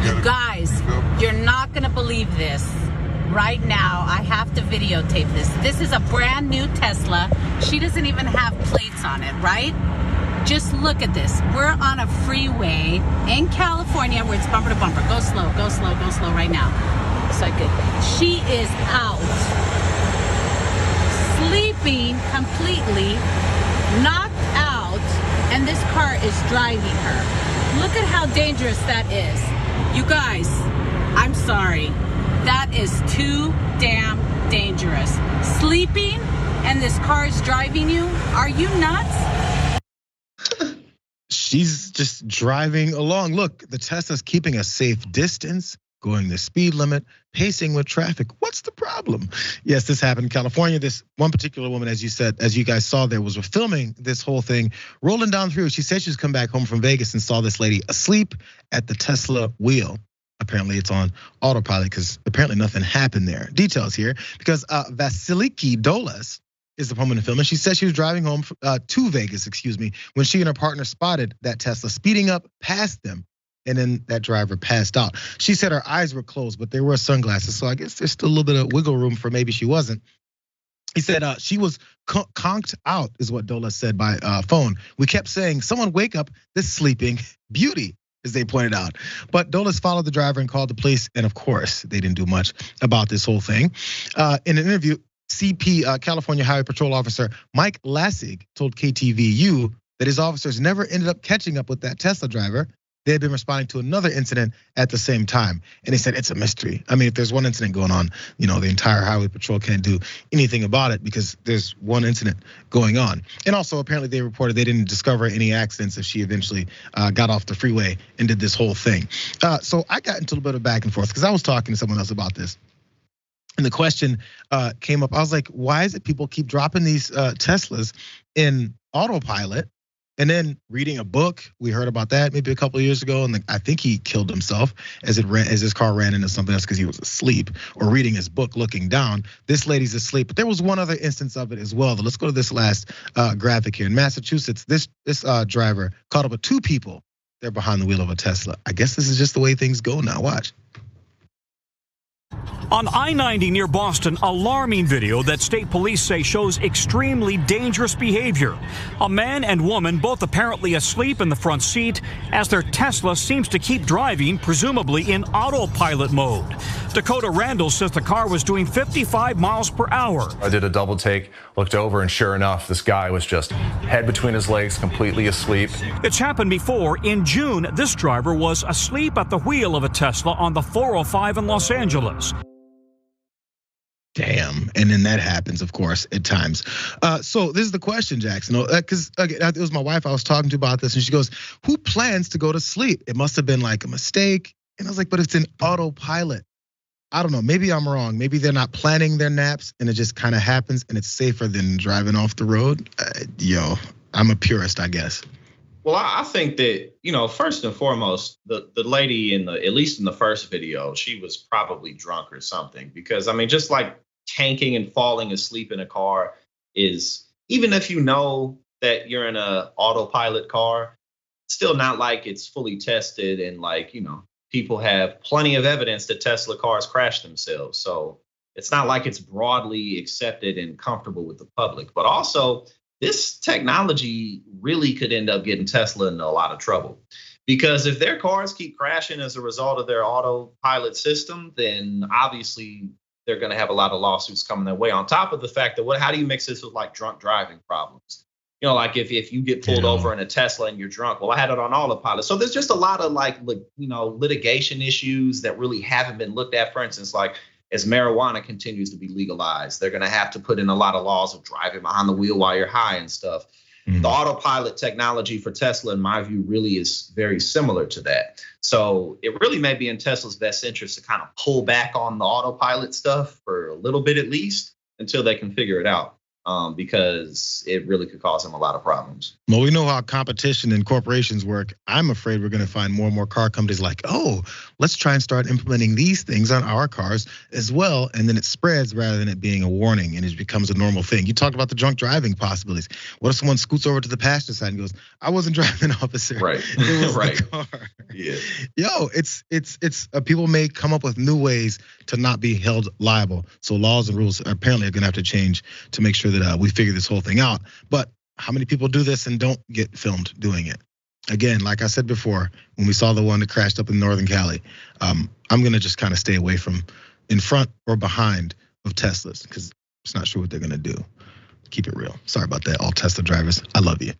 You guys, you're not gonna believe this. Right now, I have to videotape this. This is a brand new Tesla. She doesn't even have plates on it, right? Just look at this. We're on a freeway in California where it's bumper to bumper. Go slow, go slow, go slow right now. So good. She is out, sleeping completely, knocked out, and this car is driving her. Look at how dangerous that is. You guys, I'm sorry. That is too damn dangerous. Sleeping and this car is driving you? Are you nuts? She's just driving along. Look, the Tesla's keeping a safe distance, going the speed limit, pacing with traffic. What's the problem? Yes, this happened in California. This one particular woman, as you said, as you guys saw there, was filming this whole thing, rolling down through. She said she's come back home from Vegas and saw this lady asleep at the Tesla wheel. Apparently it's on autopilot because apparently nothing happened there. Details here, because Vasiliki Dolas is the woman in the film, and she said she was driving home to Vegas, when she and her partner spotted that Tesla speeding up past them, and then that driver passed out. She said her eyes were closed, but they were sunglasses, so I guess there's still a little bit of wiggle room for maybe she wasn't. He said she was conked out, is what Dolas said by phone. We kept saying, "Someone wake up this sleeping beauty," as they pointed out. But Dolas followed the driver and called the police, and of course, they didn't do much about this whole thing. In an interview, CP California Highway Patrol Officer Mike Lassig told KTVU that his officers never ended up catching up with that Tesla driver. They had been responding to another incident at the same time. And he said it's a mystery. I mean, if there's one incident going on, the entire highway patrol can't do anything about it because there's one incident going on. And also, apparently they reported they didn't discover any accidents if she eventually got off the freeway and did this whole thing. So I got into a little bit of back and forth because I was talking to someone else about this. And the question came up. I was like, why is it people keep dropping these Teslas in autopilot? And then reading a book, we heard about that maybe a couple of years ago, and I think he killed himself as his car ran into something else because he was asleep, or reading his book, looking down. This lady's asleep, but there was one other instance of it as well. Let's go to this last graphic here. In Massachusetts, this driver caught up with two people. They're behind the wheel of a Tesla. I guess this is just the way things go now. Watch. On I-90 near Boston, alarming video that state police say shows extremely dangerous behavior. A man and woman both apparently asleep in the front seat as their Tesla seems to keep driving, presumably in autopilot mode. Dakota Randall says the car was doing 55 miles per hour. I did a double take, looked over, and sure enough, this guy was just head between his legs, completely asleep. It's happened before. In June, this driver was asleep at the wheel of a Tesla on the 405 in Los Angeles. Damn, and then that happens, of course, at times. So this is the question, Jackson, because it was my wife I was talking to about this, and she goes, "Who plans to go to sleep? It must have been like a mistake." And I was like, "But it's an autopilot." I don't know. Maybe I'm wrong. Maybe they're not planning their naps, and it just kind of happens, and it's safer than driving off the road. I'm a purist, I guess. Well, I think that, first and foremost, the lady at least in the first video, she was probably drunk or something, because just like tanking and falling asleep in a car is, even if you know that you're in a autopilot car, it's still not like it's fully tested, and people have plenty of evidence that Tesla cars crash themselves. So it's not like it's broadly accepted and comfortable with the public. But also, this technology really could end up getting Tesla into a lot of trouble, because if their cars keep crashing as a result of their autopilot system, then obviously they're going to have a lot of lawsuits coming their way. On top of the fact that how do you mix this with like drunk driving problems? Like if you get pulled over in a Tesla and you're drunk, well, I had it on autopilot. So there's just a lot of litigation issues that really haven't been looked at. For instance, as marijuana continues to be legalized, they're going to have to put in a lot of laws of driving behind the wheel while you're high and stuff. The autopilot technology for Tesla, in my view, really is very similar to that. So it really may be in Tesla's best interest to kind of pull back on the autopilot stuff for a little bit, at least, until they can figure it out. because it really could cause him a lot of problems. Well, we know how competition and corporations work. I'm afraid we're going to find more and more car companies like, oh, let's try and start implementing these things on our cars as well. And then it spreads rather than it being a warning, and it becomes a normal thing. You talked about the drunk driving possibilities. What if someone scoots over to the passenger side and goes, I wasn't driving, officer. Right. It was Right. the car. Yeah. Yo, it's people may come up with new ways to not be held liable. So laws and rules apparently are going to have to change to make sure that we figure this whole thing out. But how many people do this and don't get filmed doing it? Again, like I said before, when we saw the one that crashed up in Northern Cali, I'm gonna just kind of stay away from in front or behind of Teslas because I'm not sure what they're gonna do. Keep it real. Sorry about that, all Tesla drivers. I love you.